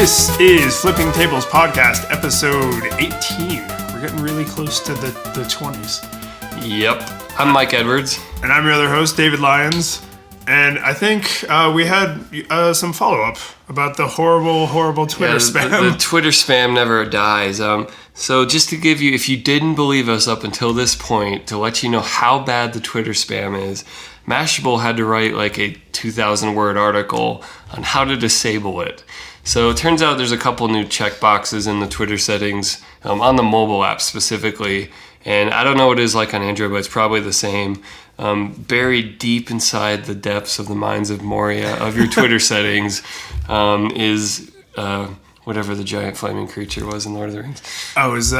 This is Flipping Tables Podcast, episode 18. We're getting really close to the 20s. Yep. I'm Mike Edwards. And I'm your other host, David Lyons. And I think we had some follow-up about the horrible Twitter spam. The Twitter spam never dies. So just to give you, if you didn't believe us up until this point, to let you know how bad the Twitter spam is, Mashable had to write like a 2,000-word article on how to disable it. So it turns out there's a couple new checkboxes in the Twitter settings, on the mobile app specifically. And I don't know what it is like on Android, but it's probably the same. Buried deep inside the depths of the minds of Moria of your Twitter settings is whatever the giant flaming creature was in Lord of the Rings. Oh, is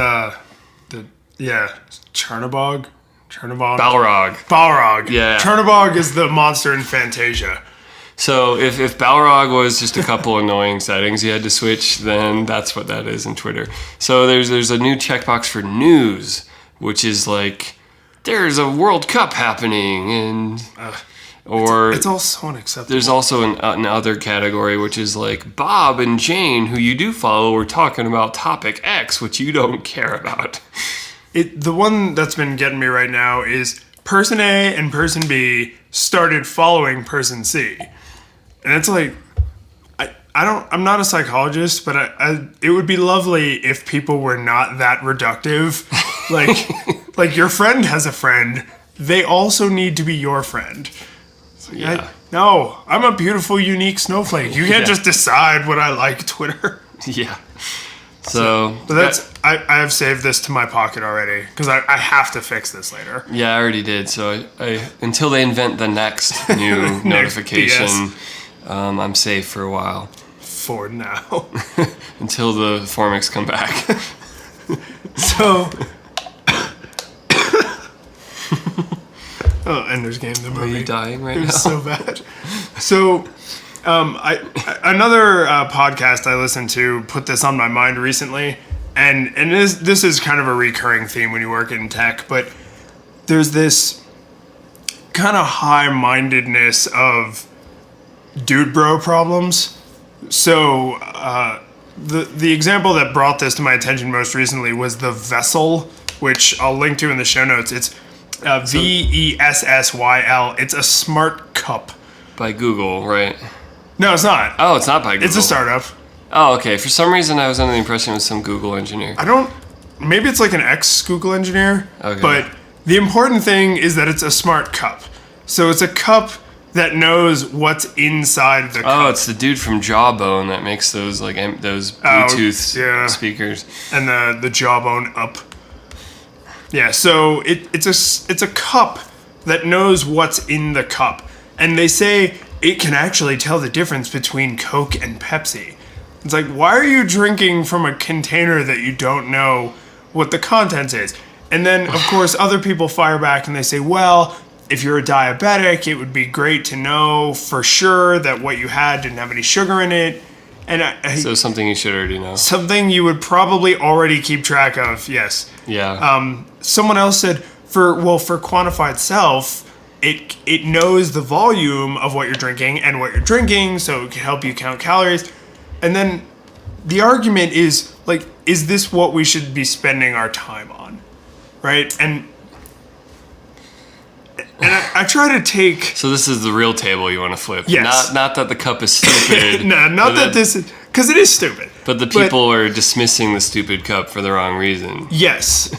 Chernobog? Balrog. Yeah. Chernobog is the monster in Fantasia. So if Balrog was just a couple annoying settings you had to switch, then that's what that is in Twitter. So there's a new checkbox for news, which is like, there's a World Cup happening, and it's all so unacceptable. There's also an other category, which is like, Bob and Jane, who you do follow, were talking about topic X, which you don't care about. The one that's been getting me right now is person A and person B started following person C. And it's like, I'm not a psychologist, but it would be lovely if people were not that reductive. Like your friend has a friend. They also need to be your friend. Yeah. No, I'm a beautiful, unique snowflake. You can't just decide what I like, Twitter. Yeah. So that's I have saved this to my pocket already because I have to fix this later. Yeah, I already did. So I until they invent the next new notification, I'm safe for a while. For now. Until the Formics come back. So. Oh, Ender's Game, the movie. Are you dying right now? It was so bad. So. Another podcast I listened to put this on my mind recently, and this is kind of a recurring theme when you work in tech, but there's this kind of high-mindedness of dude bro problems. So the example that brought this to my attention most recently was the Vessel, which I'll link to in the show notes. It's Vessyl. It's a smart cup. By Google, right? No, it's not. Oh, it's not by Google. It's a startup. Oh, okay. For some reason, I was under the impression it was some Google engineer. Maybe it's like an ex-Google engineer. Okay. But the important thing is that it's a smart cup. So it's a cup that knows what's inside the cup. Oh, it's the dude from Jawbone that makes those Bluetooth speakers. And the Jawbone up. Yeah, so it's a cup that knows what's in the cup. And they say it can actually tell the difference between Coke and Pepsi. It's like, why are you drinking from a container that you don't know what the contents is? And then, of course, other people fire back and they say, well, if you're a diabetic, it would be great to know for sure that what you had didn't have any sugar in it. And so something you should already know. Something you would probably already keep track of, yes. Yeah. Someone else said, for quantified self, it knows the volume of what you're drinking and what you're drinking, so it can help you count calories. And then the argument is, like, is this what we should be spending our time on? Right? And I try to take... So this is the real table you want to flip. Yes. Not that the cup is stupid. No, not that this is... Because it is stupid. But the people are dismissing the stupid cup for the wrong reason. Yes.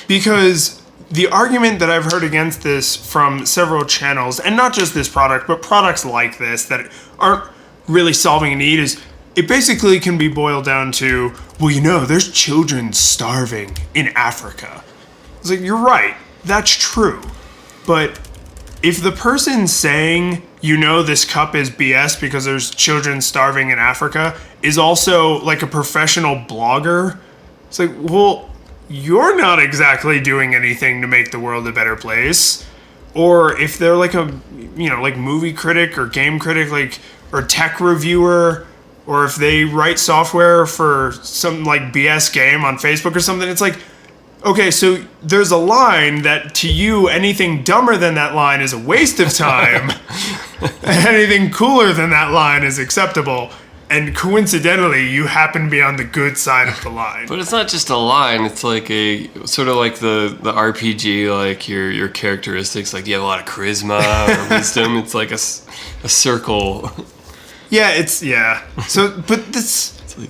Because... The argument that I've heard against this from several channels, and not just this product, but products like this that aren't really solving a need, is it basically can be boiled down to, well, there's children starving in Africa. It's like, you're right, that's true. But if the person saying, this cup is BS because there's children starving in Africa is also like a professional blogger, it's like, well... You're not exactly doing anything to make the world a better place. Or if they're like a, like movie critic or game critic, or tech reviewer, or if they write software for some like BS game on Facebook or something, it's like, okay, so there's a line that to you, anything dumber than that line is a waste of time. And anything cooler than that line is acceptable. and coincidentally, you happen to be on the good side of the line. But it's not just a line. It's like a sort of like the RPG, like your characteristics. Like, do you have a lot of charisma or wisdom? It's like a circle. Yeah, So, but this... It's like,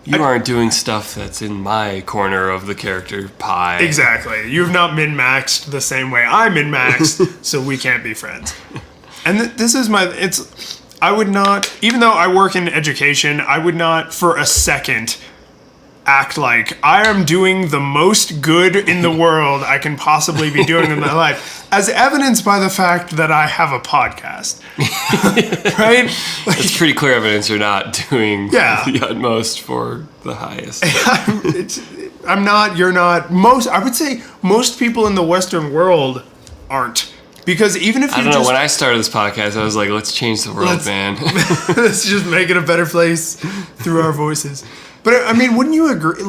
you aren't doing stuff that's in my corner of the character pie. Exactly. You have not min-maxed the same way I min-maxed, so we can't be friends. And this is I would not, even though I work in education, I would not for a second act like I am doing the most good in the world I can possibly be doing in my life, as evidenced by the fact that I have a podcast. Right? Like, It's pretty clear evidence you're not doing Yeah. the utmost for the highest. you're not, I would say most people in the Western world aren't. Because even if I you don't know, just... when I started this podcast, I was like, let's change the world, man. Let's just make it a better place through our voices. But I mean, wouldn't you agree?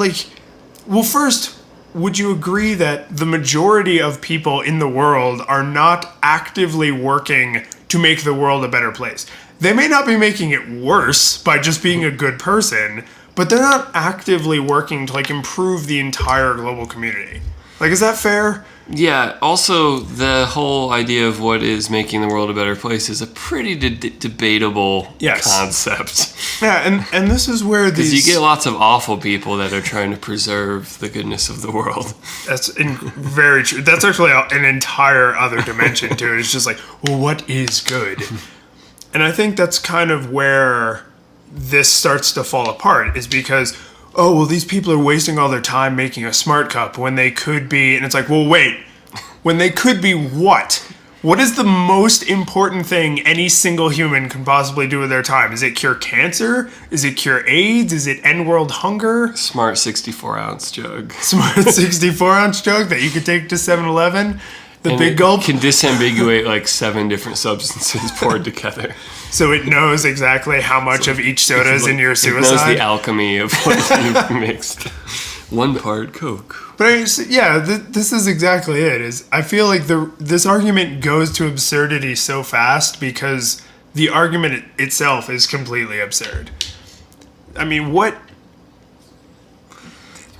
Well, first, would you agree that the majority of people in the world are not actively working to make the world a better place? They may not be making it worse by just being a good person, but they're not actively working to improve the entire global community. Is that fair? Yeah, also, the whole idea of what is making the world a better place is a pretty debatable concept. Yeah, and this is where these... Because you get lots of awful people that are trying to preserve the goodness of the world. That's very true. That's actually an entire other dimension to it. It's just well, what is good? And I think that's kind of where this starts to fall apart, is because... oh, well, these people are wasting all their time making a smart cup when they could be... And it's well, wait. When they could be what? What is the most important thing any single human can possibly do with their time? Is it cure cancer? Is it cure AIDS? Is it end world hunger? Smart 64-ounce jug. Smart 64-ounce jug that you could take to 7-Eleven? The big gulp? Can disambiguate 7 different substances poured together. So it knows exactly how much of each soda is in your suicide? It knows the alchemy of what you've mixed. 1 part Coke. But this is exactly it. I feel like this argument goes to absurdity so fast because the argument itself is completely absurd. I mean,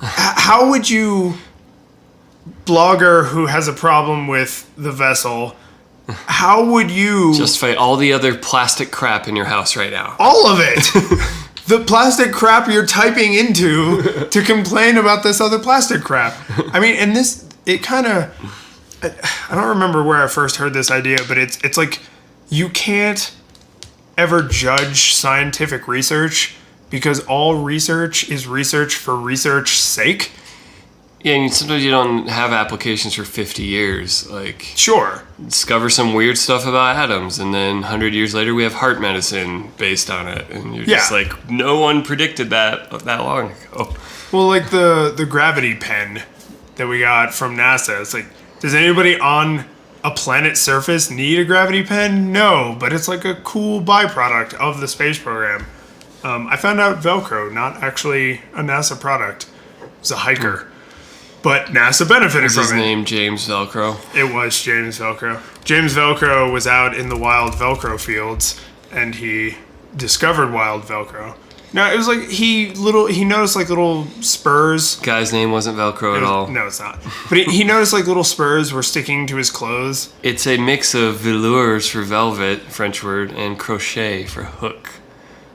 how would you, blogger who has a problem with the vessel, how would you... justify all the other plastic crap in your house right now? All of it! The plastic crap you're typing into to complain about this other plastic crap. I mean, and it kind of... I don't remember where I first heard this idea, but it's you can't ever judge scientific research because all research is research for research's sake. Yeah, and sometimes you don't have applications for 50 years. Sure. Discover some weird stuff about atoms, and then 100 years later we have heart medicine based on it. And you're just no one predicted that long ago. Well, the gravity pen that we got from NASA, it's does anybody on a planet's surface need a gravity pen? No, but it's a cool byproduct of the space program. I found out Velcro, not actually a NASA product. It was a hiker. But NASA benefited from it. Was his name James Velcro? It was James Velcro. James Velcro was out in the wild Velcro fields, and he discovered wild Velcro. Now, it was he noticed little spurs. Guy's name wasn't Velcro at all. No, it's not. But he noticed little spurs were sticking to his clothes. It's a mix of velours for velvet, French word, and crochet for hook.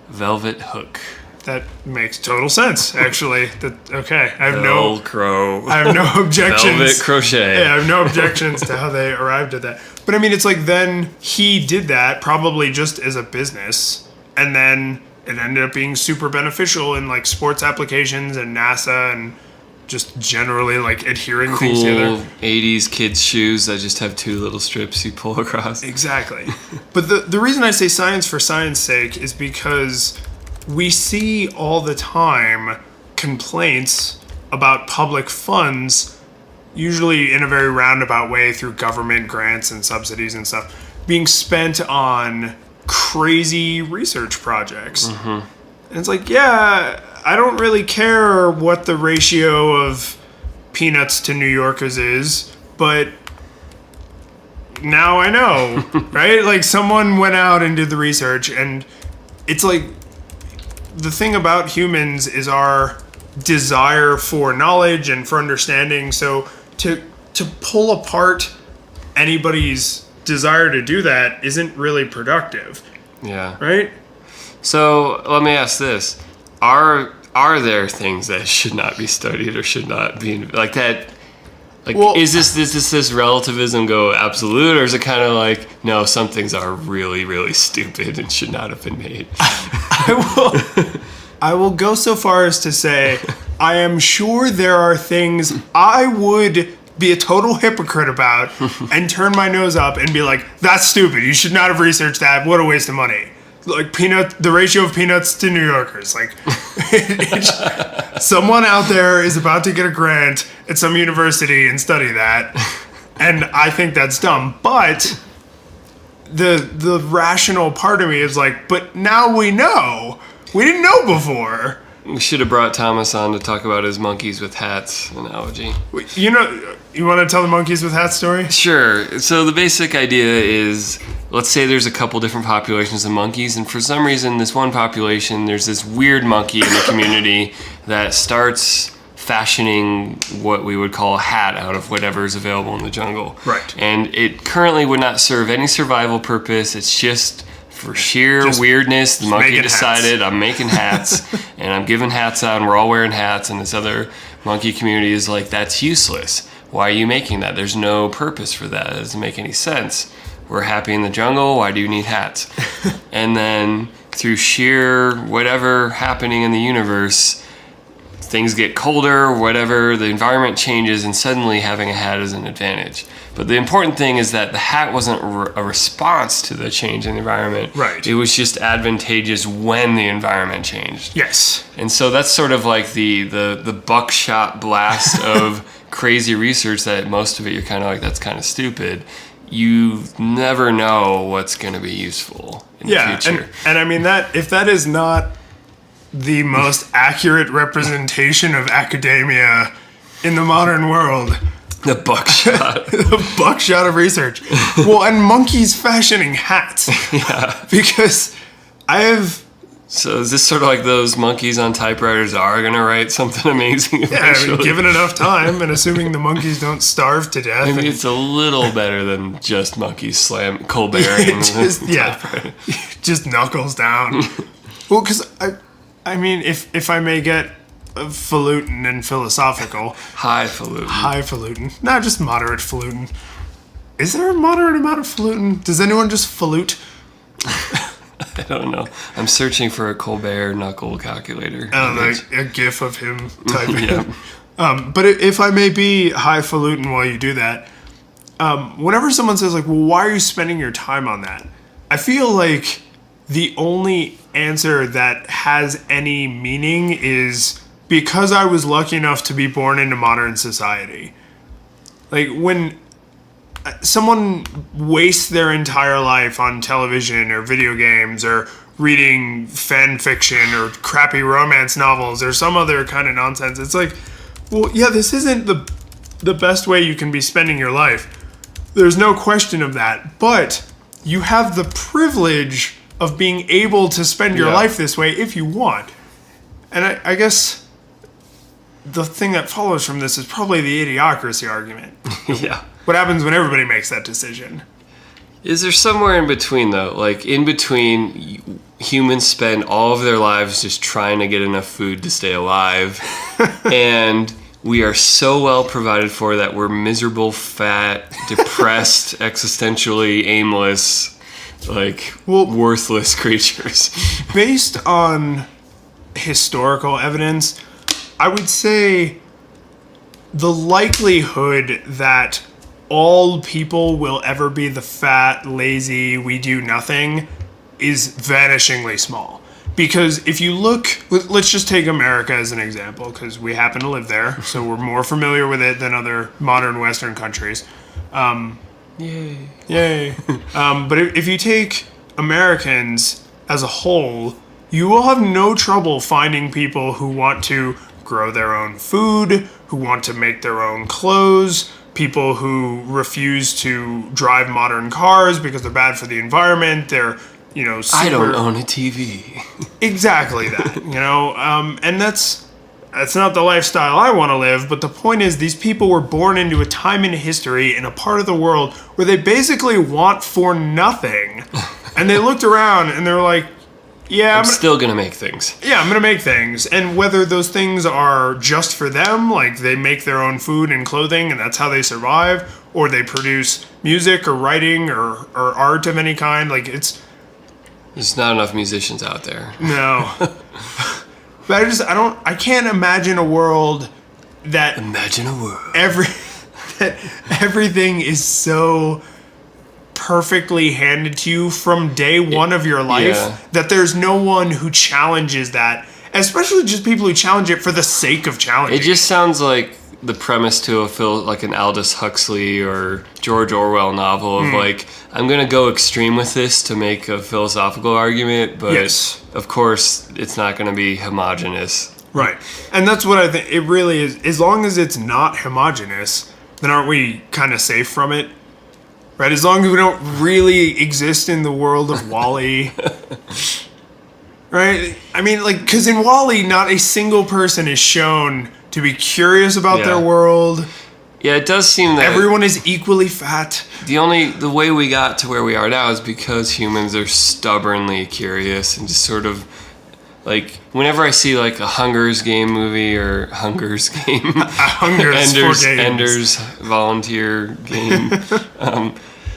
Velvet hook. That makes total sense, actually. Okay, I have Velcro. I have no objections. Velvet crochet. Yeah, I have no objections to how they arrived at that. But I mean, it's then he did that probably just as a business, and then it ended up being super beneficial in sports applications and NASA and just generally adhering things together. Cool 80s kids shoes that just have 2 little strips you pull across. Exactly. But the reason I say science for science sake is because we see all the time complaints about public funds, usually in a very roundabout way through government grants and subsidies and stuff, being spent on crazy research projects. Mm-hmm. And it's I don't really care what the ratio of peanuts to New Yorkers is, but now I know, right? Someone went out and did the research, and it's the thing about humans is our desire for knowledge and for understanding. So to pull apart anybody's desire to do that isn't really productive. Yeah. Right? So let me ask this. Are there things that should not be studied or should not be like that? Like, is this relativism go absolute, or is it kind of like, no, some things are really, really stupid and should not have been made? I will go so far as to say, I am sure there are things I would be a total hypocrite about and turn my nose up and be like, that's stupid. You should not have researched that. What a waste of money. Like the ratio of peanuts to New Yorkers. Like, someone out there is about to get a grant at some university and study that, and I think that's dumb. But the rational part of me is like, but now we know. We didn't know before. We should have brought Thomas on to talk about his monkeys with hats analogy. You want to tell the monkeys with hats story? Sure. So the basic idea is, let's say there's a couple different populations of monkeys, and for some reason, this one population, there's this weird monkey in the community that starts fashioning what we would call a hat out of whatever is available in the jungle. Right. And it currently would not serve any survival purpose. It's just for sheer weirdness, the monkey decided, I'm making hats, and I'm giving hats out, and we're all wearing hats, and this other monkey community is like, that's useless. Why are you making that? There's no purpose for that. It doesn't make any sense. We're happy in the jungle. Why do you need hats? And then through sheer whatever happening in the universe, things get colder, whatever, the environment changes, and suddenly having a hat is an advantage. But the important thing is that the hat wasn't a response to the change in the environment. Right. It was just advantageous when the environment changed. Yes. And so that's sort of like the buckshot blast of crazy research that most of it you're kind of like, that's kind of stupid. You never know what's going to be useful in the future. And I mean, that if that is not the most accurate representation of academia in the modern world. The buckshot. The buckshot of research. Well, and monkeys fashioning hats. Yeah. Because I have... So is this sort of like those monkeys on typewriters are going to write something amazing eventually? Yeah, I mean, given enough time and assuming the monkeys don't starve to death. Maybe it's a little better than just monkeys slam Colbert. Just knuckles down. Well, because I mean, if I may get falutin and philosophical. Highfalutin. Not just moderate falutin. Is there a moderate amount of falutin? Does anyone just falute? I don't know. I'm searching for a Colbert knuckle calculator. Like a gif of him typing. Yeah. But if I may be highfalutin while you do that, whenever someone says like, well, why are you spending your time on that? I feel like the only answer that has any meaning is because I was lucky enough to be born into modern society. Like, when someone wastes their entire life on television or video games or reading fan fiction or crappy romance novels or some other kind of nonsense, it's like, well, yeah, this isn't the best way you can be spending your life. There's no question of that. But you have the privilege of being able to spend your life this way if you want. And I guess the thing that follows from this is probably the idiocracy argument. Yeah. What happens when everybody makes that decision? Is there somewhere in between, though? Like, in between, humans spend all of their lives just trying to get enough food to stay alive. And we are so well provided for that we're miserable, fat, depressed, existentially aimless, worthless creatures. Based on historical evidence, I would say the likelihood that all people will ever be the fat, lazy, we do nothing is vanishingly small. Because if you look, let's just take America as an example, because we happen to live there, so we're more familiar with it than other modern Western countries. Yay. But if you take Americans as a whole, you will have no trouble finding people who want to grow their own food, who want to make their own clothes, people who refuse to drive modern cars because they're bad for the environment. They're I don't own a TV. Exactly that, and that's not the lifestyle I want to live, but the point is these people were born into a time in history in a part of the world where they basically want for nothing. And they looked around and they were like, yeah, I'm still going to make things. Yeah, I'm going to make things. And whether those things are just for them, like they make their own food and clothing and that's how they survive, or they produce music or writing or art of any kind, like There's not enough musicians out there. No. But I can't imagine a world that... Imagine a world. That everything is so perfectly handed to you from day one of your life that there's no one who challenges that, especially just people who challenge it for the sake of challenging. It just sounds like the premise to like an Aldous Huxley or George Orwell novel of like, I'm going to go extreme with this to make a philosophical argument, but of course it's not going to be homogenous. Right. And that's what I think it really is. As long as it's not homogenous, then aren't we kind of safe from it? Right? As long as we don't really exist in the world of WALL-E. Right? I mean, like, because in WALL-E, not a single person is shown to be curious about their world. Yeah, it does seem that everyone is equally fat. The way we got to where we are now is because humans are stubbornly curious and just sort of like whenever I see like a Hunger's Game movie or Hunger's Game, Ender's Volunteer Game,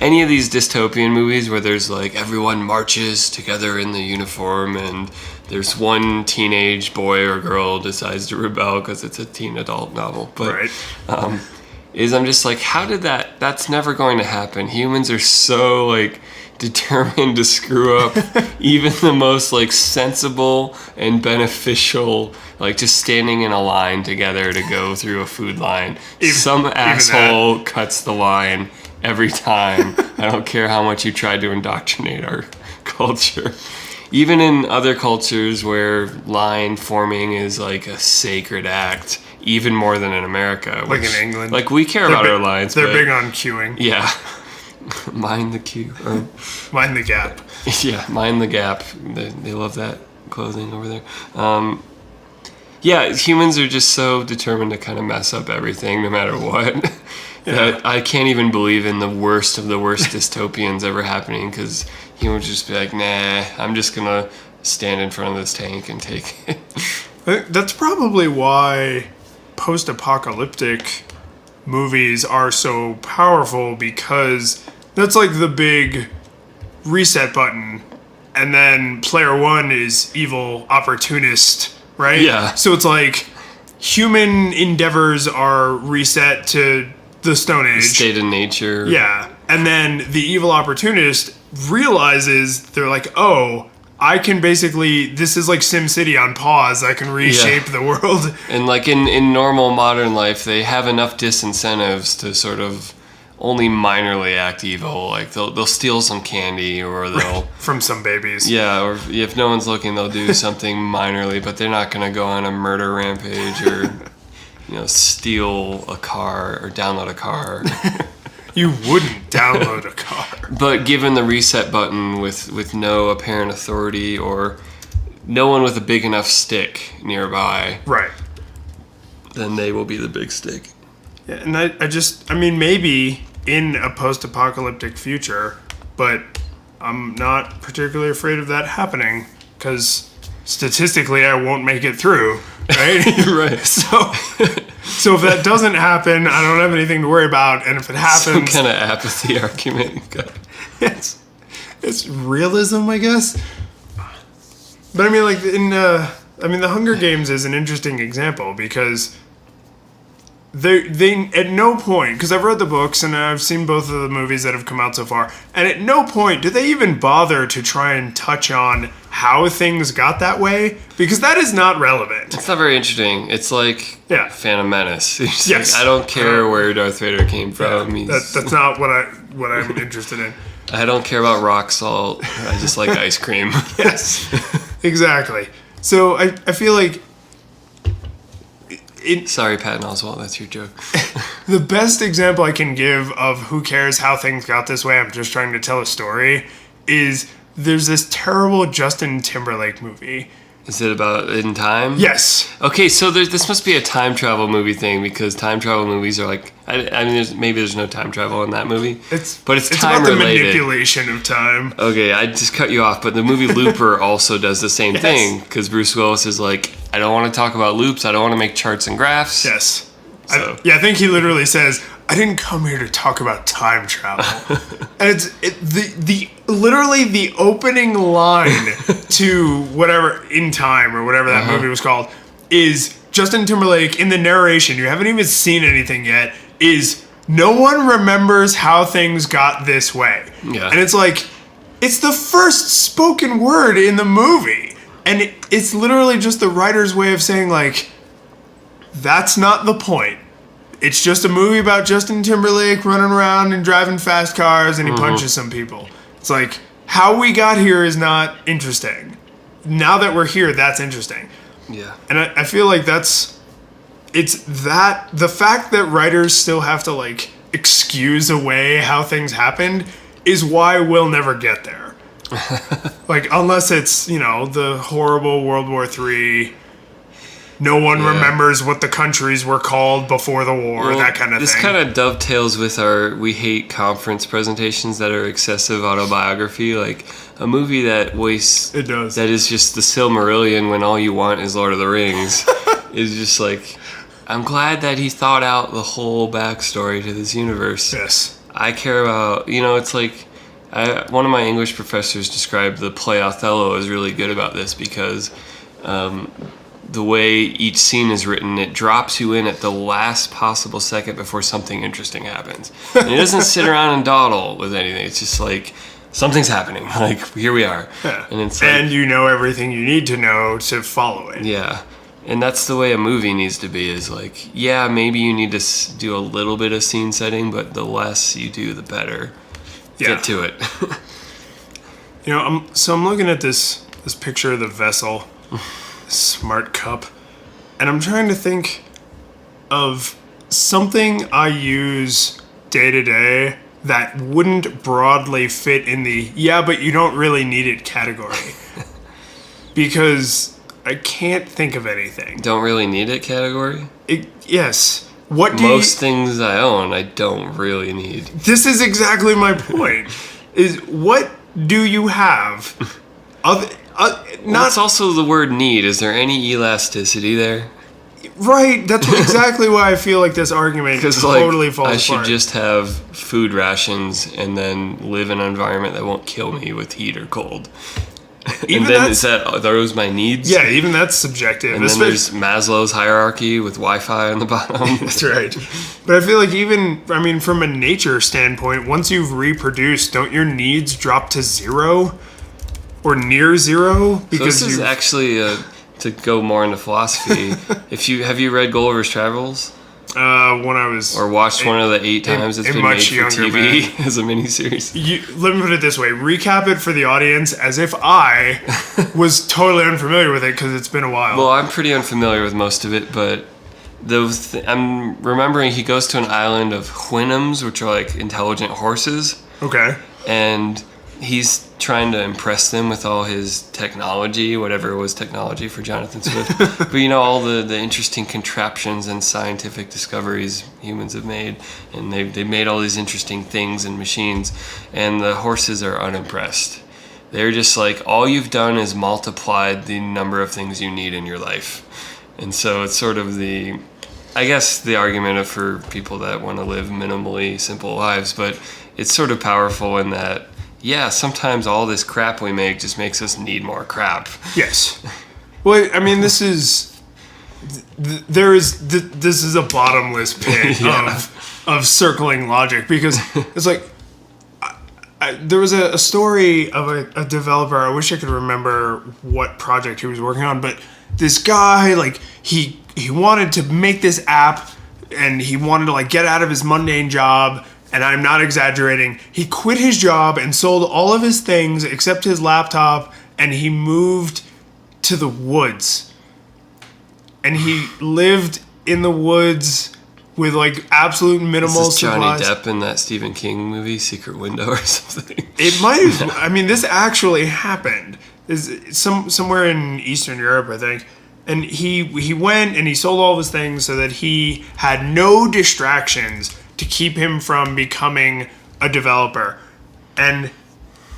any of these dystopian movies where there's like everyone marches together in the uniform and there's one teenage boy or girl decides to rebel because it's a teen adult novel, but I'm just like, how did that's never going to happen. Humans are so like determined to screw up even the most like sensible and beneficial, like just standing in a line together to go through a food line. Some asshole cuts the line every time. I don't care how much you tried to indoctrinate our culture. Even in other cultures where line forming is like a sacred act, even more than in America. Like in England. Like we care about our lines. They're big on queuing. Yeah. Mind the queue. Mind the gap. Yeah, mind the gap. They love that clothing over there. Yeah, humans are just so determined to kind of mess up everything no matter what. That I can't even believe in the worst of the worst dystopians ever happening because he would just be like, nah, I'm just going to stand in front of this tank and take it. That's probably why post-apocalyptic movies are so powerful, because that's like the big reset button. And then player one is evil opportunist, right? Yeah. So it's like human endeavors are reset to the Stone Age. State of nature. Yeah. And then the evil opportunist realizes, they're like, oh, I can basically, this is like SimCity on pause. I can reshape the world. And like in normal modern life, they have enough disincentives to sort of only minorly act evil. Like they'll steal some candy or they'll... From some babies. Yeah, or if no one's looking, they'll do something minorly, but they're not going to go on a murder rampage or, steal a car or download a car. You wouldn't download a car. But given the reset button with no apparent authority or no one with a big enough stick nearby, right, then they will be the big stick. Yeah, and I mean, maybe in a post-apocalyptic future, but I'm not particularly afraid of that happening because statistically I won't make it through, right? Right. So if that doesn't happen, I don't have anything to worry about. And if it happens... Some kind of apathy argument you've got. It's realism, I guess. But I mean, like, the Hunger Games is an interesting example because they at no point, because I've read the books and I've seen both of the movies that have come out so far, and at no point do they even bother to try and touch on how things got that way, because that is not relevant. It's not very interesting. It's like Phantom Menace. Yes. Like, I don't care where Darth Vader came from. That's not what I'm interested in. I don't care about rock salt. I just like ice cream. Yes, exactly. So I feel like... Sorry, Patton Oswalt, that's your joke. The best example I can give of who cares how things got this way, I'm just trying to tell a story, is there's this terrible Justin Timberlake movie. Is it about in time? Yes. Okay, so this must be a time travel movie thing because time travel movies are like I mean maybe there's no time travel in that movie. It's time about related. The manipulation of time. Okay, I just cut you off, but the movie Looper also does the same thing because Bruce Willis is like, I don't want to talk about loops. I don't want to make charts and graphs. Yes. So. I think he literally says, I didn't come here to talk about time travel. And it's literally the opening line to whatever In Time or whatever that movie was called is Justin Timberlake in the narration. You haven't even seen anything yet. Is no one remembers how things got this way. Yeah. And it's like, it's the first spoken word in the movie. And it's literally just the writer's way of saying, like, that's not the point. It's just a movie about Justin Timberlake running around and driving fast cars and he punches some people. It's like, how we got here is not interesting. Now that we're here, that's interesting. Yeah. And I feel like the fact that writers still have to, like, excuse away how things happened is why we'll never get there. Like, unless it's, the horrible World War III... No one remembers what the countries were called before the war, that kind of thing. This kind of dovetails with our We Hate conference presentations that are excessive autobiography. Like, a movie that wastes... It does. That is just the Silmarillion when all you want is Lord of the Rings. Is just like... I'm glad that he thought out the whole backstory to this universe. Yes. I care about... it's like... one of my English professors described the play Othello as really good about this because... the way each scene is written, it drops you in at the last possible second before something interesting happens. And it doesn't sit around and dawdle with anything. It's just like, something's happening. Like, here we are. Yeah. And it's like, and you know everything you need to know to follow it. Yeah. And that's the way a movie needs to be, is like, yeah, maybe you need to do a little bit of scene setting, but the less you do, the better. Yeah. Get to it. I'm looking at this picture of the vessel. Smart cup, and I'm trying to think of something I use day to day that wouldn't broadly fit in the but you don't really need it category. Because I can't think of anything. Don't really need it category? Yes. Most things I own, I don't really need. This is exactly my point. Is what do you have? That's also the word need. Is there any elasticity there? Right. That's exactly why I feel like this argument totally falls apart. I should just have food rations and then live in an environment that won't kill me with heat or cold. And then are those my needs? Yeah, even that's subjective. And then there's Maslow's hierarchy with Wi-Fi on the bottom. That's right. But I feel like from a nature standpoint, once you've reproduced, don't your needs drop to zero? Or near zero? Because so this is actually to go more into philosophy. Have you read Gulliver's Travels? When I was or watched one of the 8 times it's been made for TV as a miniseries. Let me put it this way: recap it for the audience as if I was totally unfamiliar with it because it's been a while. Well, I'm pretty unfamiliar with most of it, but I'm remembering he goes to an island of Houyhnhnms, which are like intelligent horses. Okay. And he's trying to impress them with all his technology, whatever was technology for Jonathan Swift. But all the interesting contraptions and scientific discoveries humans have made, and they've made all these interesting things and machines, and the horses are unimpressed. They're just like, all you've done is multiplied the number of things you need in your life. And so it's sort of the argument for people that want to live minimally simple lives, but it's sort of powerful in that sometimes all this crap we make just makes us need more crap. Yes. Well, this is this is a bottomless pit of circling logic, because it's like there was a story of a developer. I wish I could remember what project he was working on, but this guy, like, he wanted to make this app, and he wanted to, like, get out of his mundane job. And I'm not exaggerating. He quit his job and sold all of his things except his laptop, and he moved to the woods. And he lived in the woods with like absolute minimal Is this Johnny supplies. Depp in that Stephen King movie, Secret Window or something? It might have. I mean, this actually happened. Is somewhere in Eastern Europe, I think. And he went and he sold all of his things so that he had no distractions to keep him from becoming a developer. And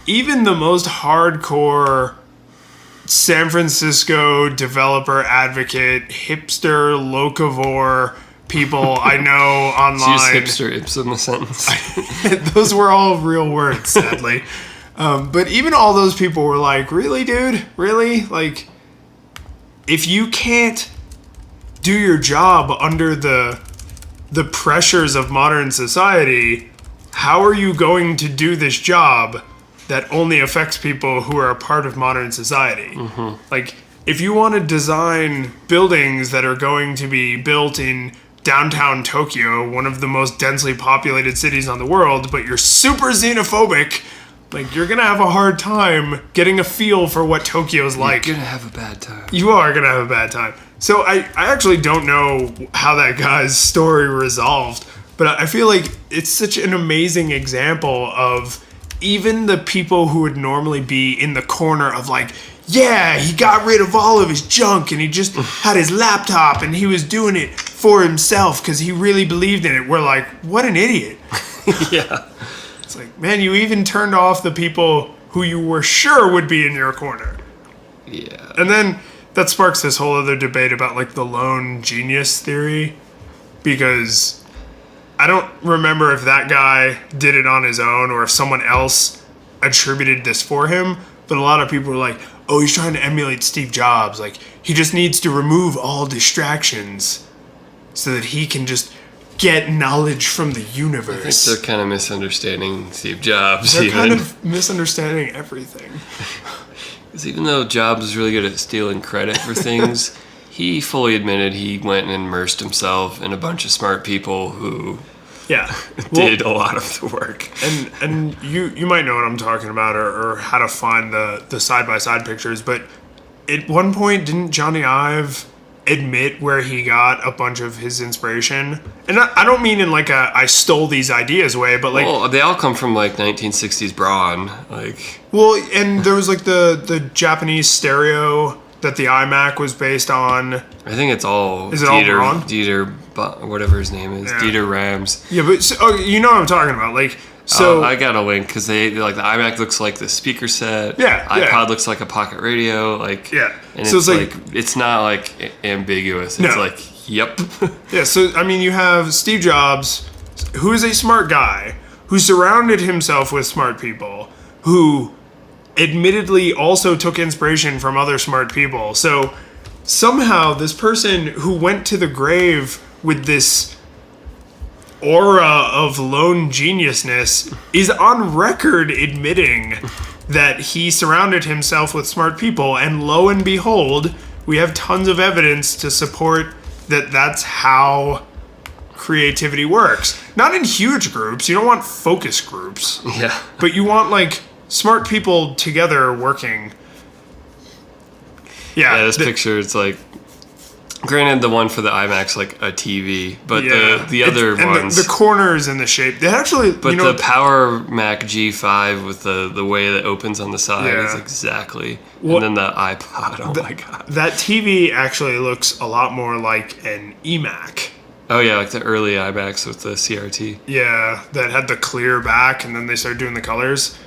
even the most hardcore San Francisco developer advocate, hipster locavore people I know online. Use hipster Ipsum the sentence. Those were all real words, sadly. But even all those people were like, really, dude? Really? Like, if you can't do your job under the pressures of modern society, how are you going to do this job that only affects people who are a part of modern society? Like, if you want to design buildings that are going to be built in downtown Tokyo, one of the most densely populated cities on the world, but you're super xenophobic, like, you're gonna have a hard time getting a feel for what Tokyo's like. You're gonna have a bad time. You are gonna have a bad time. So I actually don't know how that guy's story resolved, but I feel like it's such an amazing example of even the people who would normally be in the corner of like, yeah, he got rid of all of his junk and he just had his laptop and he was doing it for himself because he really believed in it. We're like, what an idiot. Yeah. It's like, man, you even turned off the people who you were sure would be in your corner. Yeah. And then that sparks this whole other debate about like the lone genius theory, because I don't remember if that guy did it on his own or if someone else attributed this for him, but a lot of people were like, oh, he's trying to emulate Steve Jobs. Like, he just needs to remove all distractions so that he can just get knowledge from the universe. They're kind of misunderstanding Steve Jobs. They're kind of misunderstanding everything. Because even though Jobs was really good at stealing credit for things, he fully admitted he went and immersed himself in a bunch of smart people who did a lot of the work. And you might know what I'm talking about or how to find the side-by-side pictures, but at one point, didn't Johnny Ive admit where he got a bunch of his inspiration? And I don't mean in like a I stole these ideas way, but like, well, they all come from like 1960s Braun, like. Well, and there was like the Japanese stereo that the iMac was based on. I think it's all. Is it all Braun? Dieter, whatever his name is, Dieter Rams. Yeah, but you know what I'm talking about, like. So I got a link because they like the iMac looks like the speaker set. Yeah, iPod looks like a pocket radio. Like and so it's like it's not like ambiguous. It's like yep. Yeah. So I mean, you have Steve Jobs, who is a smart guy who surrounded himself with smart people who admittedly also took inspiration from other smart people. So somehow this person who went to the grave with this aura of lone geniusness is on record admitting that he surrounded himself with smart people, and lo and behold, we have tons of evidence to support that that's how creativity works. Not in huge groups, you don't want focus groups. Yeah. But you want like smart people together working. Yeah, this picture, it's like, granted, the one for the iMac's like a TV, but the other ones, the corners and the shape, they actually. But the Power Mac G5 with the way that opens on the side is exactly. Well, and then the iPod. Oh my god, that TV actually looks a lot more like an eMac. Oh yeah, like the early iMacs with the CRT. Yeah, that had the clear back, and then they started doing the colors.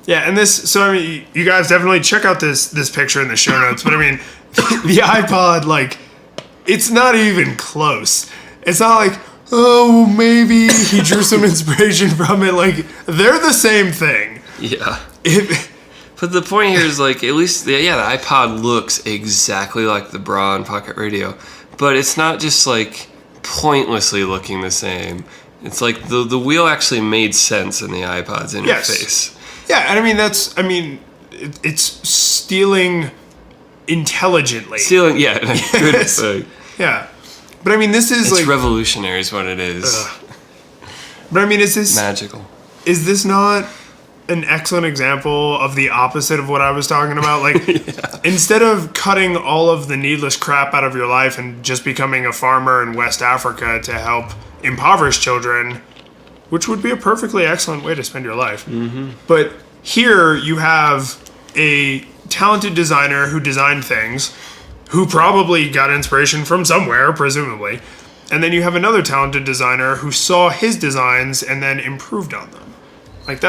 Yeah, and this. So I mean, you guys definitely check out this picture in the show notes. But I mean, the iPod, like. It's not even close. It's not like, oh, maybe he drew some inspiration from it. Like, they're the same thing. Yeah. But the point here is, like, at least, the iPod looks exactly like the Braun pocket radio. But it's not just, like, pointlessly looking the same. It's like the wheel actually made sense in the iPod's interface. Yes. Yeah, and I mean, it's stealing intelligently. Stealing, yeah. Good. Yeah. But I mean, this is it's revolutionary is what it is. But I mean, is this magical? Is this not an excellent example of the opposite of what I was talking about? Like, instead of cutting all of the needless crap out of your life and just becoming a farmer in West Africa to help impoverished children, which would be a perfectly excellent way to spend your life. Mm-hmm. But here you have a talented designer who designed things, who probably got inspiration from somewhere, presumably. And then you have another talented designer who saw his designs and then improved on them. Like,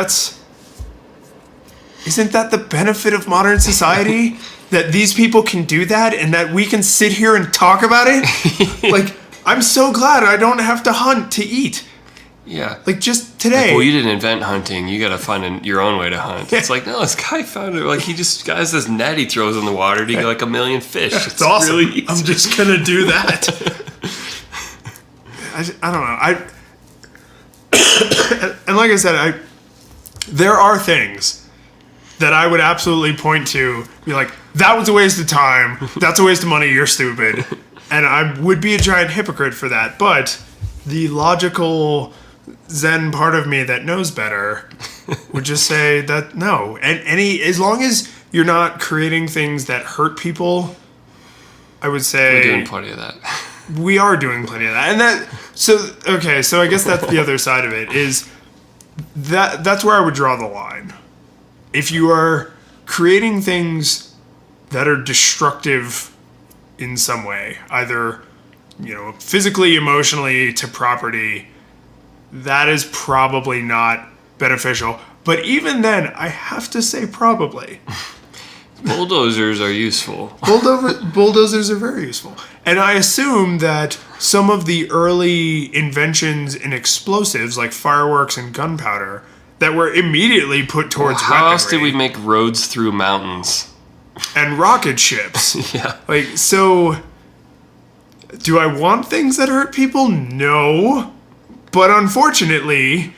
isn't that the benefit of modern society? That these people can do that and that we can sit here and talk about it? Like, I'm so glad I don't have to hunt to eat. Yeah. Like, just today. Well, you didn't invent hunting. You got to find your own way to hunt. It's like, no, this guy found it. Like, he just has this net he throws in the water to get like 1 million fish. It's awesome. Really easy. I'm just going to do that. I don't know. And like I said, there are things that I would absolutely point to, be like, that was a waste of time. That's a waste of money. You're stupid. And I would be a giant hypocrite for that. But the logical Zen part of me that knows better would just say that no. And as long as you're not creating things that hurt people, I would say we're doing plenty of that. We are doing plenty of that. And so I guess that's the other side of it, is that's where I would draw the line. If you are creating things that are destructive in some way, either, physically, emotionally, to property, that is probably not beneficial. But even then, I have to say probably. Bulldozers are useful. Bulldozers are very useful. And I assume that some of the early inventions in explosives, like fireworks and gunpowder, that were immediately put towards weaponry. How else did we make roads through mountains? And rocket ships. Yeah. So, do I want things that hurt people? No. But unfortunately,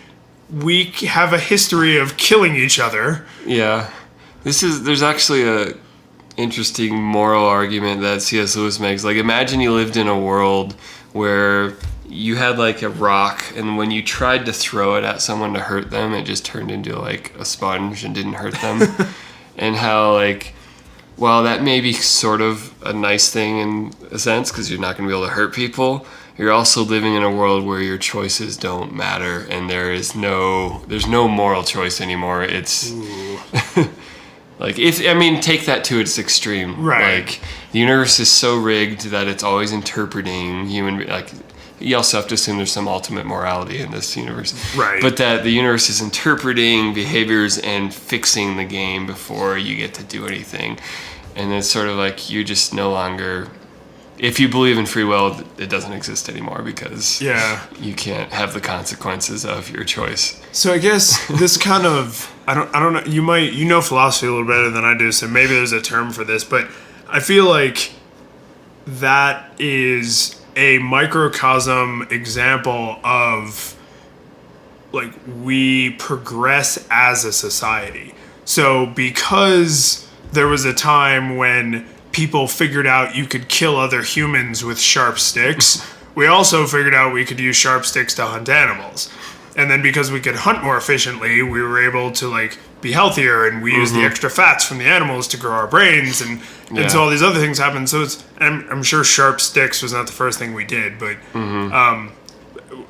we have a history of killing each other. Yeah. There's actually a interesting moral argument that C.S. Lewis makes. Like, imagine you lived in a world where you had like a rock, and when you tried to throw it at someone to hurt them, it just turned into like a sponge and didn't hurt them. And how that may be sort of a nice thing in a sense, because you're not going to be able to hurt people. You're also living in a world where your choices don't matter, and there's no moral choice anymore. It's take that to its extreme. Right. Like, the universe is so rigged that it's always interpreting you also have to assume there's some ultimate morality in this universe. Right. But that the universe is interpreting behaviors and fixing the game before you get to do anything. And it's sort of like you're just no longer... If you believe in free will, it doesn't exist anymore because you can't have the consequences of your choice. So I guess this kind of... I don't know. You know philosophy a little better than I do, so maybe there's a term for this, but I feel like that is a microcosm example of like we progress as a society. So because there was a time when people figured out you could kill other humans with sharp sticks, we also figured out we could use sharp sticks to hunt animals. And then because we could hunt more efficiently, we were able to be healthier, and we use the extra fats from the animals to grow our brains, and so all these other things happen. So I'm sure sharp sticks was not the first thing we did, but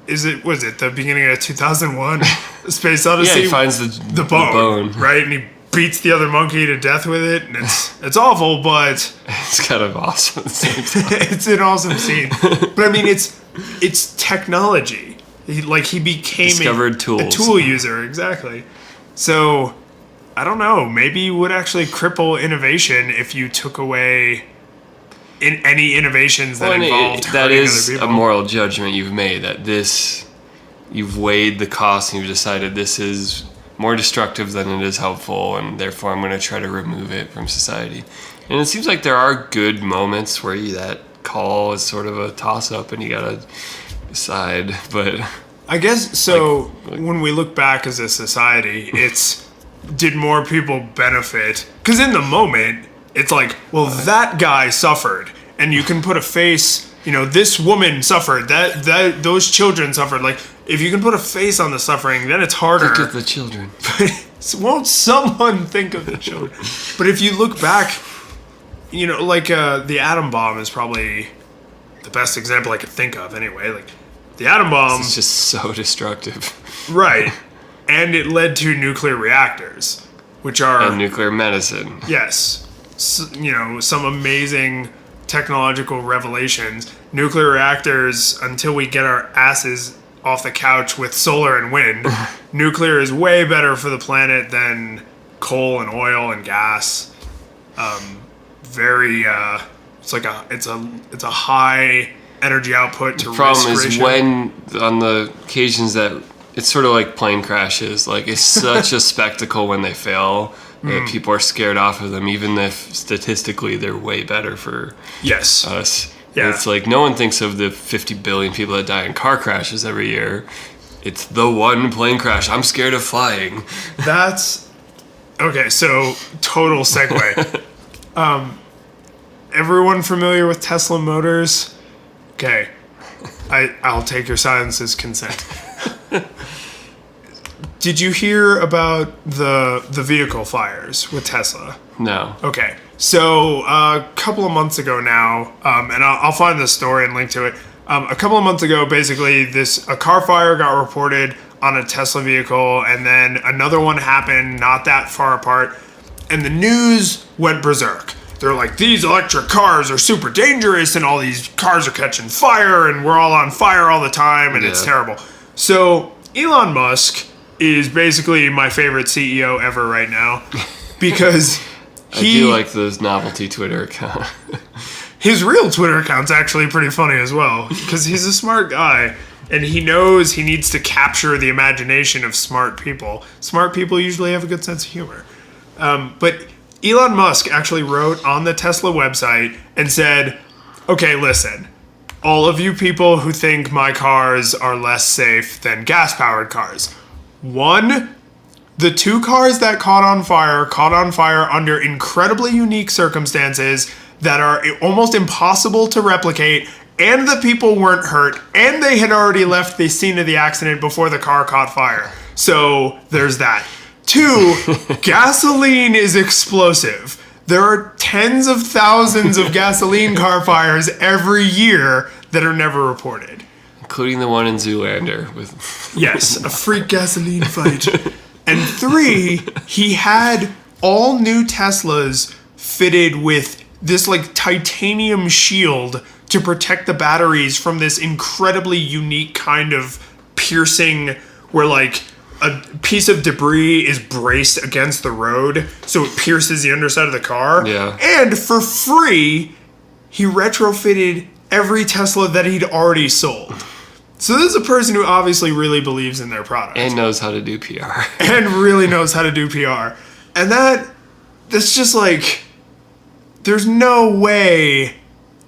was it the beginning of 2001, Space Odyssey? Yeah, he finds the bone, right? And he beats the other monkey to death with it, and it's awful, but it's kind of awesome at the same time. It's an awesome scene. But I mean, it's technology. He became discovered a tool user, exactly. So, I don't know. Maybe you would actually cripple innovation if you took away any innovations that involved hurting other people. That is a moral judgment you've made. You've weighed the cost and you've decided this is more destructive than it is helpful, and therefore I'm going to try to remove it from society. And it seems like there are good moments where that call is sort of a toss-up and you got to decide, but I guess so. When we look back as a society, it's did more people benefit? Because in the moment, it's like, well, that guy suffered, and you can put a face. This woman suffered. That those children suffered. Like, if you can put a face on the suffering, then it's harder. Think of the children. But won't someone think of the children? But if you look back, the atom bomb is probably the best example I could think of. Anyway, The atom bomb... It's just so destructive. Right. And it led to nuclear reactors, which are... And nuclear medicine. Yes. Some amazing technological revelations. Nuclear reactors, until we get our asses off the couch with solar and wind, nuclear is way better for the planet than coal and oil and gas. It's a high energy output to risk problem is ratio. when, on the occasions that it's sort of like plane crashes, like it's such a spectacle when they fail that people are scared off of them, even if statistically they're way better for us. Yeah. It's like no one thinks of the 50 billion people that die in car crashes every year. It's the one plane crash. I'm scared of flying. That's okay. So total segue. Everyone familiar with Tesla Motors? Okay, I'll take your silence as consent. Did you hear about the vehicle fires with Tesla? No. Okay, so a couple of months ago now, and I'll find the story and link to it. A couple of months ago, basically, a car fire got reported on a Tesla vehicle, and then another one happened not that far apart, and the news went berserk. They're like, these electric cars are super dangerous, and all these cars are catching fire, and we're all on fire all the time, and it's terrible. So Elon Musk is basically my favorite CEO ever right now, because I do like those novelty Twitter account. His real Twitter account's actually pretty funny as well, because he's a smart guy, and he knows he needs to capture the imagination of smart people. Smart people usually have a good sense of humor. But Elon Musk actually wrote on the Tesla website and said, okay, listen, all of you people who think my cars are less safe than gas-powered cars. One, the two cars that caught on fire under incredibly unique circumstances that are almost impossible to replicate, and the people weren't hurt, and they had already left the scene of the accident before the car caught fire. So there's that. Two, gasoline is explosive. There are tens of thousands of gasoline car fires every year that are never reported. Including the one in Zoolander with Yes, a freak gasoline fight. And three, he had all new Teslas fitted with this like titanium shield to protect the batteries from this incredibly unique kind of piercing where like a piece of debris is braced against the road, so it pierces the underside of the car. Yeah. And for free, he retrofitted every Tesla that he'd already sold. So this is a person who obviously really believes in their product. and knows how to do PR. And really knows how to do PR. And that's just like, there's no way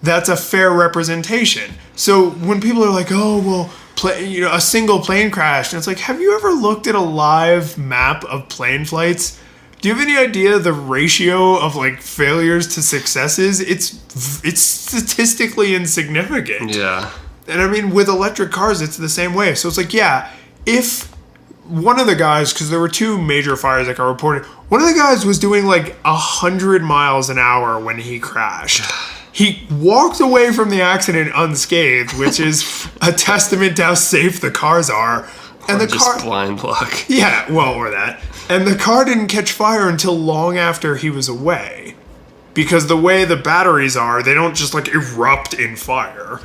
that's a fair representation. So when people are like, oh, well, a single plane crash, and it's like, have you ever looked at a live map of plane flights? Do you have any idea the ratio of like failures to successes? It's statistically insignificant. Yeah. And I mean, with electric cars, it's the same way. So it's like, yeah, if one of the guys, because there were two major fires that got reported, one of the guys was doing like 100 miles an hour when he crashed. He walked away from the accident unscathed, which is a testament to how safe the cars are. And Or the just car, blind luck. yeah, well, or that. And the car didn't catch fire until long after he was away. Because the way the batteries are, they don't just like erupt in fire.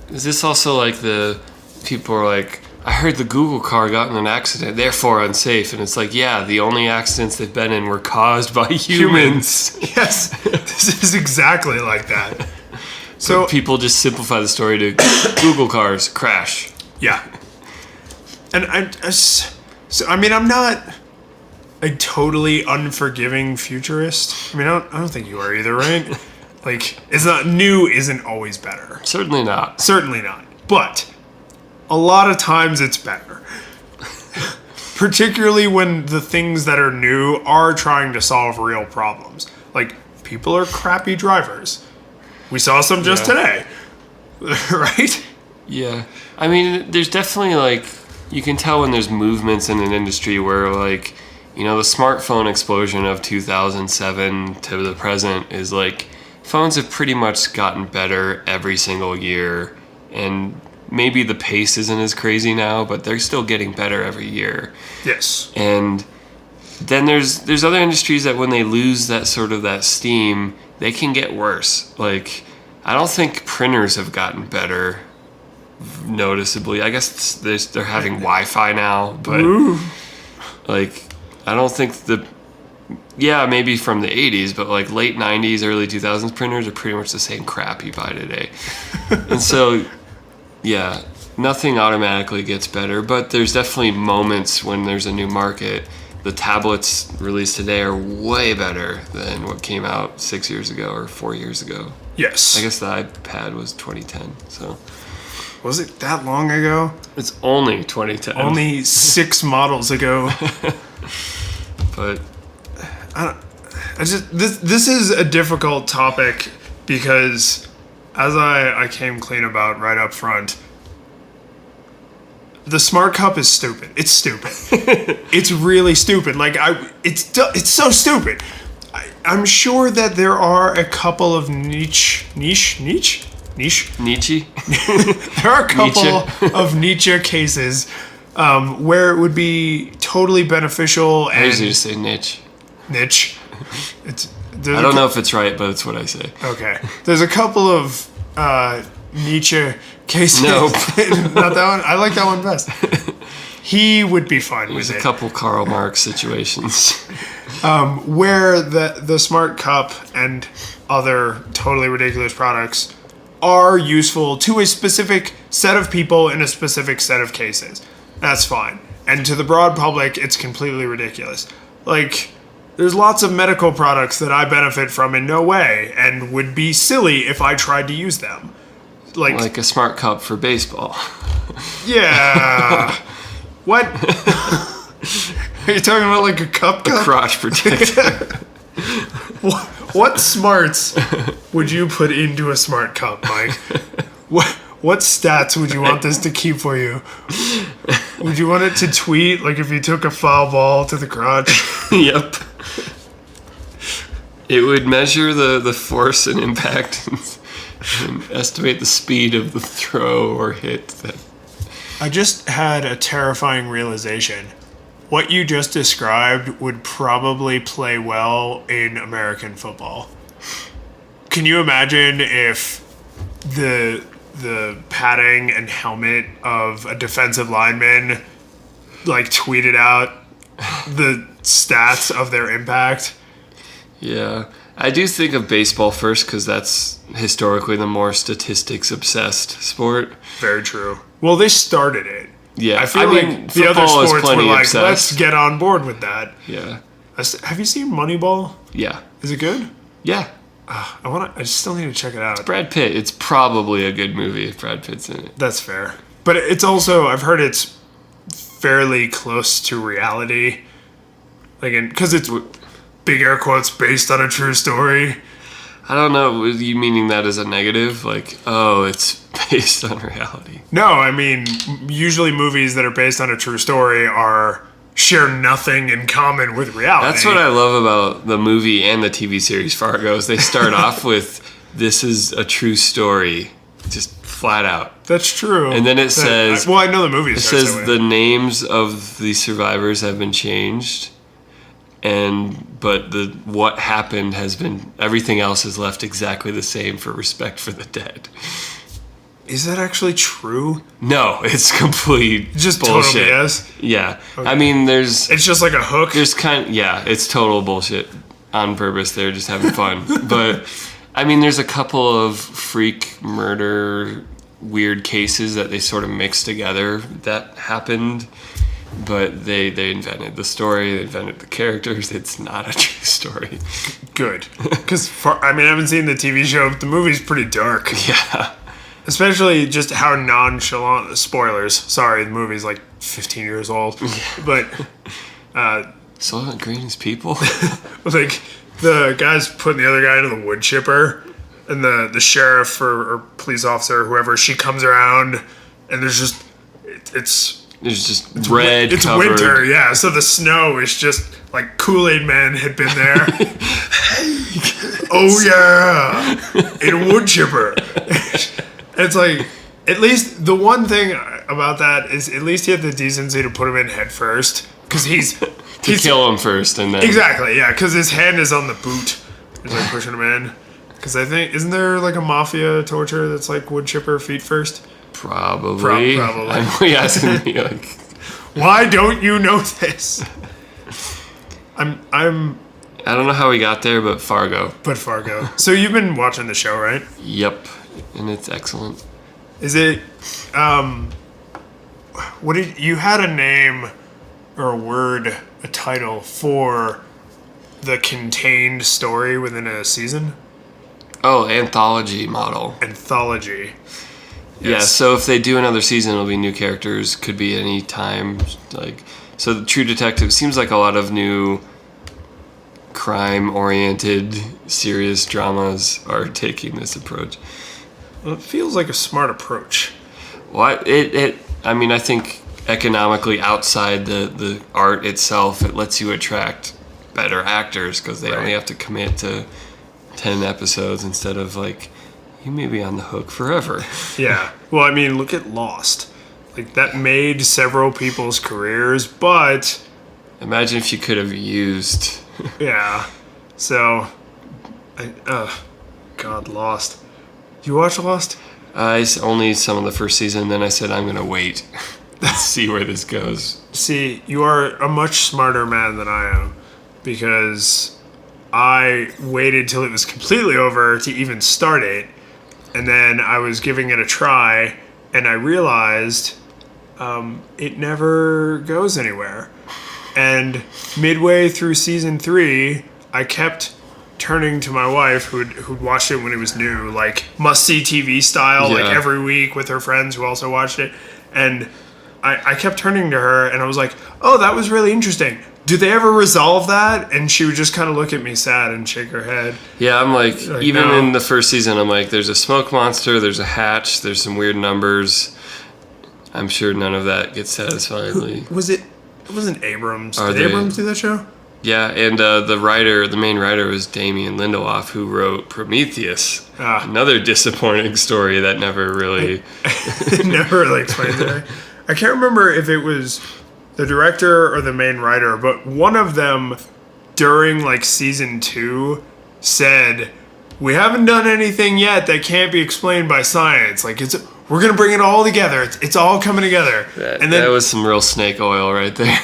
Is this also like the people are like, I heard the Google car got in an accident, therefore unsafe. And it's like, yeah, the only accidents they've been in were caused by humans. Yes, this is exactly like that. So People just simplify the story to Google cars crash. yeah, and I'm not a totally unforgiving futurist. I mean, I don't think you are either, right? Like, it's not new isn't always better. Certainly not. Certainly not. But a lot of times it's better. Particularly when the things that are new are trying to solve real problems. Like, people are crappy drivers. We saw some just today. Right? Yeah. I mean, there's definitely like, you can tell when there's movements in an industry where like, you know, the smartphone explosion of 2007 to the present is like, phones have pretty much gotten better every single year. And maybe the pace isn't as crazy now, but they're still getting better every year. Yes. And then there's other industries that when they lose that sort of that steam, they can get worse. Like, I don't think printers have gotten better noticeably. I guess they're having Wi-Fi now, but like, I don't think maybe from the 80s, but like late 90s, early 2000s printers are pretty much the same crap you buy today. And so, yeah, nothing automatically gets better, but there's definitely moments when there's a new market. The tablets released today are way better than what came out 6 years ago or 4 years ago. Yes. I guess the iPad was 2010, so. Was it that long ago? It's only 2010. Only 6 models ago. But this is a difficult topic because, as I came clean about right up front, the smart cup is stupid. It's stupid. It's really stupid. Like, it's so stupid. I'm sure that there are a couple of niche. Nietzsche? There are a couple of Nietzsche cases where it would be totally beneficial. And I usually just say niche. Niche. I don't know if it's right, but it's what I say. Okay. There's a couple of Nietzsche cases. No. Not that one. I like that one best. He would be fine There's with it. a couple Karl Marx situations. Where the smart cup and other totally ridiculous products are useful to a specific set of people in a specific set of cases. That's fine. And to the broad public, it's completely ridiculous. Like, there's lots of medical products that I benefit from in no way and would be silly if I tried to use them. Like a smart cup for baseball. Yeah. What? Are you talking about like a cup? Crotch protector. What smarts would you put into a smart cup, Mike? What stats would you want this to keep for you? Would you want it to tweet, like if you took a foul ball to the crotch? Yep. It would measure the force and impact and estimate the speed of the throw or hit. I just had a terrifying realization. What you just described would probably play well in American football. Can you imagine if the padding and helmet of a defensive lineman like tweeted out the stats of their impact? Yeah. I do think of baseball first because that's historically the more statistics obsessed sport. Very true. Well, they started it. Yeah, I feel like the other football is sports were plenty like, obsessed. let's get on board with that. Yeah. Have you seen Moneyball? Yeah. Is it good? Yeah. I still need to check it out. Brad Pitt. It's probably a good movie if Brad Pitt's in it. That's fair. But it's also, I've heard it's fairly close to reality. Like, because it's big air quotes based on a true story. I don't know. Were you meaning that as a negative? Like, oh, it's based on reality. No, I mean, usually movies that are based on a true story share nothing in common with reality. That's what I love about the movie and the TV series Fargo is they start off with, this is a true story, just flat out. That's true. And then it says... Well, I know the movie It says the names of the survivors have been changed, but what happened has been... Everything else is left exactly the same for respect for the dead. Is that actually true? No, it's complete just bullshit. Total BS? Yeah. Okay. I mean, it's just like a hook? It's total bullshit on purpose. They're just having fun. But, I mean, there's a couple of freak murder weird cases that they sort of mixed together that happened. But they invented the story, they invented the characters. It's not a true story. Good. Because, I haven't seen the TV show, but the movie's pretty dark. Yeah. Especially just how nonchalant... Spoilers. Sorry, the movie's like 15 years old. But... Soylent Green is people? Like, the guy's putting the other guy into the wood chipper, and the sheriff or police officer, whoever, she comes around, and there's just... It's red It's covered. winter, yeah. So the snow is just... Like, Kool-Aid Man had been there. Oh, yeah! In a wood chipper. It's like, At least the one thing about that is at least he had the decency to put him in head first. Because he's kill him first and then... Exactly, yeah. Because his hand is on the boot. He's like pushing him in. Because I think... Isn't there like a mafia torture that's like wood chipper feet first? Probably. Probably. I'm really asking me like... Why don't you know this? I'm... I don't know how we got there, but Fargo. So you've been watching the show, right? Yep. And it's excellent. Is it... What did... You had a name or a word, a title for the contained story within a season? Oh, anthology model. Anthology. Yeah, so if they do another season, it'll be new characters. Could be any time. Like, so the True Detective seems like a lot of new crime-oriented, serious dramas are taking this approach. Well, it feels like a smart approach. Well, I mean, I think economically outside the art itself, it lets you attract better actors because they only have to commit to 10 episodes instead of like, you may be on the hook forever. Yeah. Well, I mean, look at Lost. Like, that made several people's careers, but... Imagine if you could have used... Yeah. So... God, Lost. You watch Lost? Only some of the first season, then I said I'm going to wait. See where this goes. See, you are a much smarter man than I am. Because I waited till it was completely over to even start it. And then I was giving it a try, and I realized it never goes anywhere. And midway through season 3, I kept turning to my wife, who'd watched it when it was new, like must-see TV style, like every week with her friends who also watched it. And I kept turning to her, and I was like, oh, that was really interesting. Do they ever resolve that? And she would just kind of look at me sad and shake her head. Yeah, I'm like even no. In the first season, I'm like, there's a smoke monster, there's a hatch, there's some weird numbers. I'm sure none of that gets satisfyingly. Was it? It wasn't Abrams. Did Abrams do that show? Yeah, and the main writer was Damien Lindelof, who wrote Prometheus. Another disappointing story that never really... never really explains it. I can't remember if it was the director or the main writer, but one of them during like season 2 said, "We haven't done anything yet that can't be explained by science. Like we're gonna bring it all together. It's all coming together." And then, that was some real snake oil right there.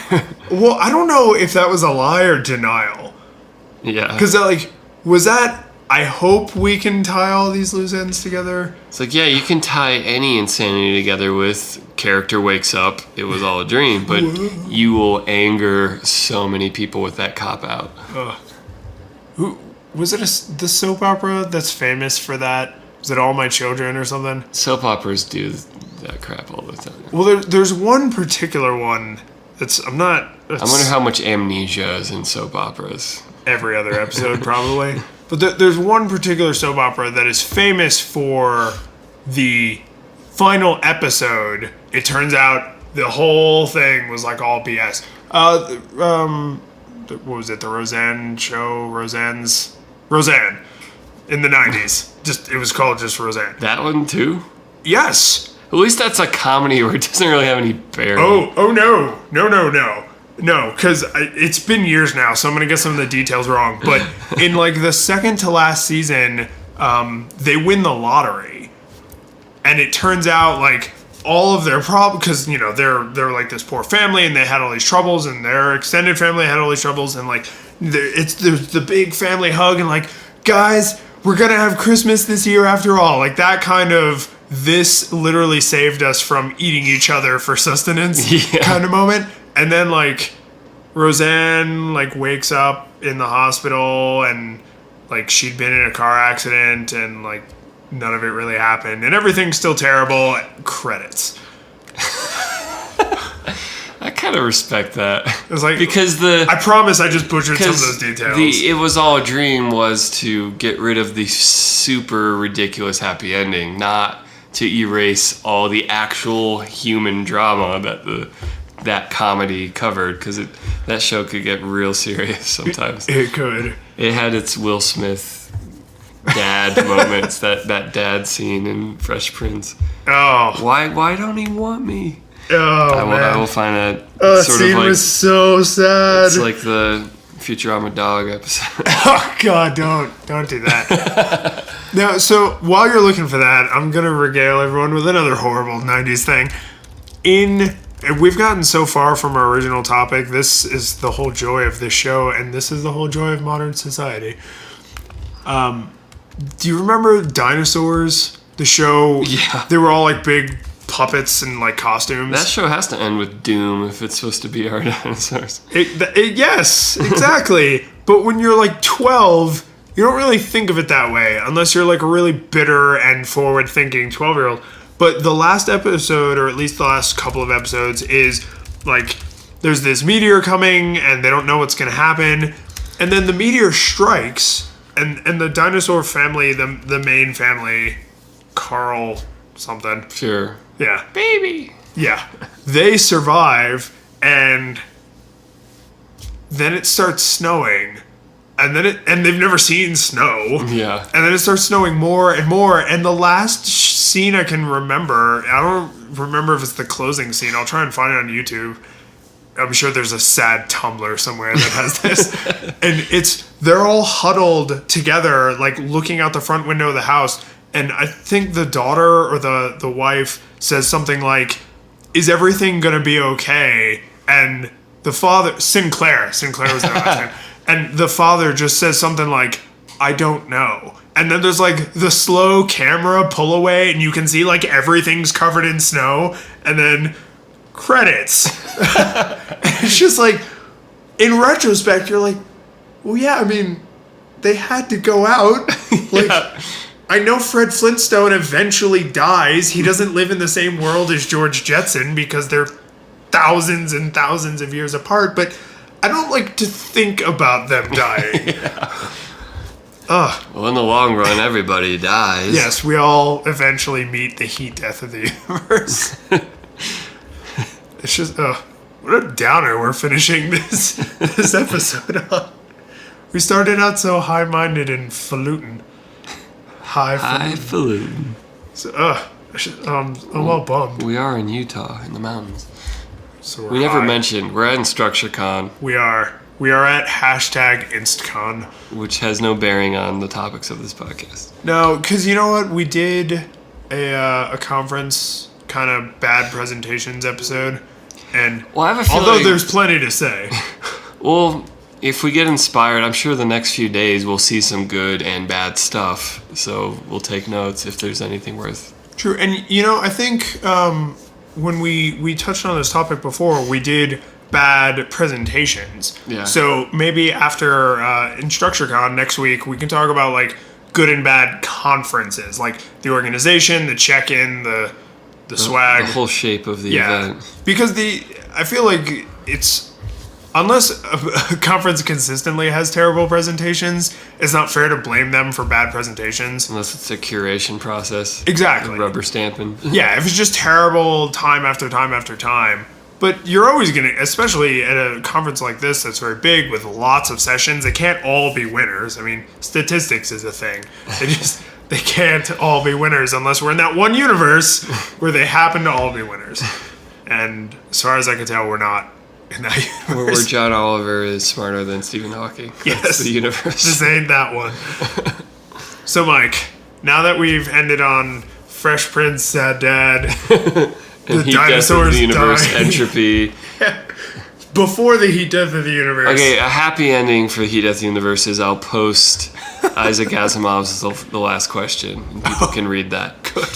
Well, I don't know if that was a lie or denial. Yeah. Because was that? I hope we can tie all these loose ends together. It's like, yeah, you can tie any insanity together with character wakes up, it was all a dream, but you will anger so many people with that cop-out. Who was it? The soap opera that's famous for that? Was it All My Children or something? Soap operas do that crap all the time. Well, there's one particular one that's I wonder how much amnesia is in soap operas. Every other episode, probably. But there's one particular soap opera that is famous for the final episode. It turns out the whole thing was like all BS. What was it? The Roseanne show? Roseanne in the 90s. It was called just Roseanne. That one too? Yes. At least that's a comedy where it doesn't really have any bearing. Oh no. No, because it's been years now, so I'm going to get some of the details wrong. But in like the second to last season, they win the lottery. And it turns out like all of their problems, because, you know, they're like this poor family and they had all these troubles and their extended family had all these troubles. And like, there's the big family hug and like, guys, we're going to have Christmas this year after all. Like that kind of, this literally saved us from eating each other for sustenance kind of moment. And then, like, Roseanne, like, wakes up in the hospital and, like, she'd been in a car accident and, like, none of it really happened. And everything's still terrible. Credits. I kind of respect that. It's like, because I promise I just butchered some of those details. It was all a dream was to get rid of the super ridiculous happy ending, not to erase all the actual human drama that comedy covered, because that show could get real serious sometimes. It could. It had its Will Smith dad moments. That dad scene in Fresh Prince. Oh. Why don't he want me? Oh, man. I will find that That sort scene of like was so sad. it's like the Futurama dog episode. Oh, God, don't do that. Now, so while you're looking for that, I'm going to regale everyone with another horrible 90s thing. We've gotten so far from our original topic. This is the whole joy of this show, and this is the whole joy of modern society. Do you remember Dinosaurs? The show? Yeah. They were all like big puppets and like costumes. That show has to end with doom if it's supposed to be our dinosaurs. Yes, exactly. But when you're like 12, you don't really think of it that way unless you're like a really bitter and forward-thinking 12-year-old. But the last episode, or at least the last couple of episodes, is like there's this meteor coming and they don't know what's going to happen. And then the meteor strikes and the dinosaur family, the main family, Carl something. Sure. Yeah. Baby. Yeah. They survive, and then it starts snowing. And they've never seen snow. Yeah. And then it starts snowing more and more. And the last scene I can remember, I don't remember if it's the closing scene. I'll try and find it on YouTube. I'm sure there's a sad Tumblr somewhere that has this. And they're all huddled together, like looking out the front window of the house. And I think the daughter or the wife says something like, "Is everything going to be okay?" And the father, Sinclair was their last name. And the father just says something like, "I don't know." And then there's like the slow camera pull away and you can see like everything's covered in snow. And then credits. It's just like, in retrospect, you're like, well, yeah, I mean, they had to go out. Like, yeah. I know Fred Flintstone eventually dies. He doesn't live in the same world as George Jetson because they're thousands and thousands of years apart, but I don't like to think about them dying. Yeah. Well, in the long run, everybody dies. Yes, we all eventually meet the heat death of the universe. It's just, what a downer we're finishing this episode on. We started out so high-minded and falutin'. Highfalutin. So, I'm all bummed. We are in Utah, in the mountains. So we never mentioned, we're at InstructureCon. We are at #InstCon. Which has no bearing on the topics of this podcast. No, because you know what? We did a conference kind of bad presentations episode. And well, I have a feeling, although there's plenty to say. Well, if we get inspired, I'm sure the next few days we'll see some good and bad stuff. So we'll take notes if there's anything worth. True. And, you know, I think when we touched on this topic before, we did bad presentations. Yeah. So maybe after InstructureCon next week, we can talk about, like, good and bad conferences. Like, the organization, the check-in, the swag. The whole shape of the event. Because I feel like it's, unless a conference consistently has terrible presentations, it's not fair to blame them for bad presentations. Unless it's a curation process. Exactly. Rubber stamping. Yeah, if it's just terrible time after time after time. But you're always going to, especially at a conference like this that's very big with lots of sessions, they can't all be winners. I mean, statistics is a thing. They can't all be winners unless we're in that one universe where they happen to all be winners. And as far as I can tell, we're not in that universe. Where John Oliver is smarter than Stephen Hawking. Yes. That's the universe. This ain't that one. So, Mike, now that we've ended on Fresh Prince, Sad Dad, and the heat dinosaurs death of the universe, dying. Entropy. Before the heat death of the universe. Okay, a happy ending for the heat death of the universe is I'll post Isaac Asimov's The Last Question. And people can read that. Good.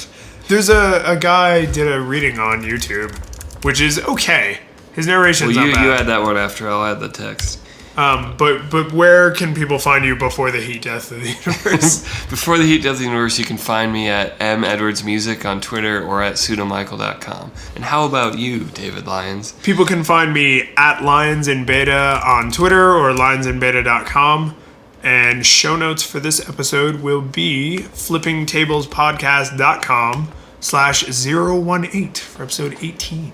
There's a guy did a reading on YouTube, which is okay. His narration's not bad. You add that one after. I'll add the text. But where can people find you before the heat death of the universe? Before the heat death of the universe, you can find me at medwardsmusic on Twitter or at pseudomichael.com. And how about you, David Lyons? People can find me at Lyons in Beta on Twitter or lyonsinbeta.com. And show notes for this episode will be flippingtablespodcast.com/018 for episode 18.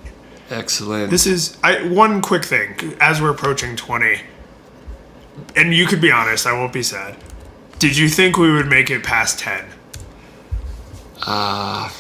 Excellent. This is one quick thing as we're approaching 20. And you could be honest, I won't be sad. Did you think we would make it past 10? I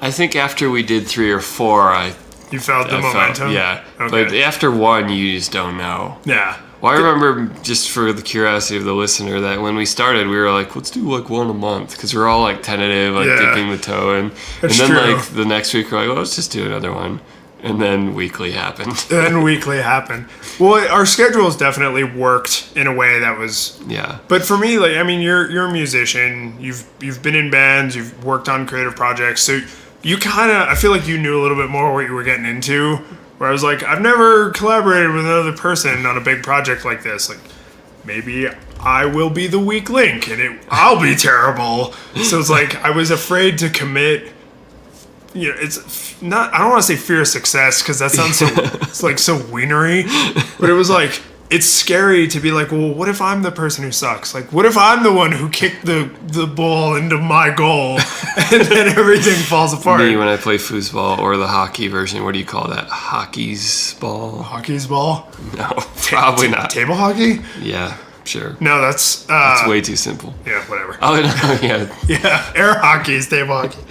think after we did 3 or 4, You felt the momentum? yeah. Okay. But after 1, you just don't know. Yeah. Well, I remember, just for the curiosity of the listener, that when we started, we were like, let's do like 1 a month, because we're all like tentative, like dipping the toe in. That's and then true. like the next week, we're like, well, let's just do another one. And then weekly happened. Well, our schedules definitely worked in a way that was. Yeah. But for me, like, I mean, you're a musician. You've been in bands. You've worked on creative projects. So you kind of, I feel like you knew a little bit more what you were getting into. Where I was like, I've never collaborated with another person on a big project like this. Like, maybe I will be the weak link, and I'll be terrible. So it's like I was afraid to commit. You know, it's not. I don't want to say fear of success, because that sounds so. It's like so wienery, but it was like it's scary to be like, well, what if I'm the person who sucks? Like, what if I'm the one who kicked the ball into my goal, and then everything falls apart? Me, when I play foosball, or the hockey version, what do you call that? Hockey's ball? Hockey's ball? No, probably not. Table hockey? Yeah, sure. No, that's It's way too simple. yeah, whatever. Oh, no, yeah. Yeah, air hockey is table hockey.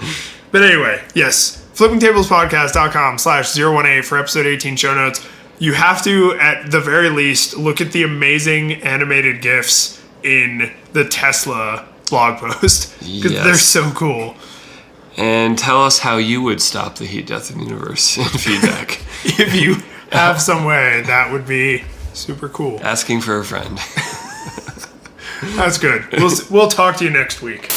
But anyway, yes, flippingtablespodcast.com/018 for episode 18 show notes. You have to, at the very least, look at the amazing animated GIFs in the Tesla blog post, because Yes. they're so cool. And tell us how you would stop the heat death of the universe in feedback. If you have some way, that would be super cool. Asking for a friend. That's good. We'll talk to you next week.